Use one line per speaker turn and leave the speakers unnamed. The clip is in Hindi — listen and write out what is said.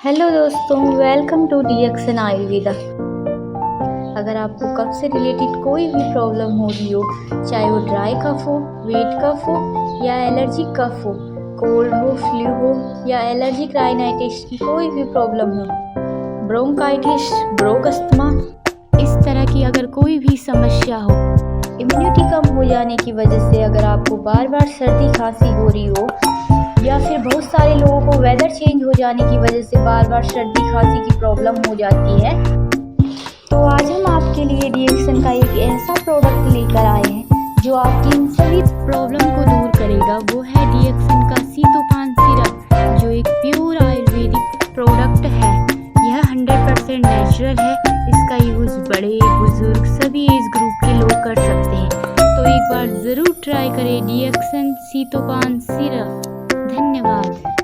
हेलो दोस्तों, वेलकम टू डीएक्सन आयुर्वेदा। अगर आपको कफ से रिलेटेड कोई भी प्रॉब्लम हो रही हो, चाहे वो ड्राई कफ हो, वेट कफ हो या एलर्जिक कफ हो, कोल्ड हो, फ्लू हो या एलर्जिक राइनाइटिस की कोई भी प्रॉब्लम हो, ब्रोंकाइटिस, ब्रोक अस्थमा, इस तरह की अगर कोई भी समस्या हो, इम्यूनिटी कम हो जाने की वजह से अगर आपको बार बार सर्दी खांसी हो रही हो, या फिर बहुत सारे लोगों को वेदर चेंज हो जाने की वजह से बार बार सर्दी खांसी की प्रॉब्लम हो जाती है, तो आज हम आपके लिए डीएक्सन का एक ऐसा प्रोडक्ट लेकर आए हैं जो आपकी इन सभी प्रॉब्लम को दूर करेगा। वो है डीएक्सन का सीतोपान सिरप, जो एक प्योर आयुर्वेदिक प्रोडक्ट है। यह 100% नेचुरल है। इसका यूज़ बड़े बुजुर्ग सभी एज ग्रुप के लोग कर सकते हैं। तो एक बार ज़रूर ट्राई करें डीएक्सन सीतोपान सिरप। धन्यवाद।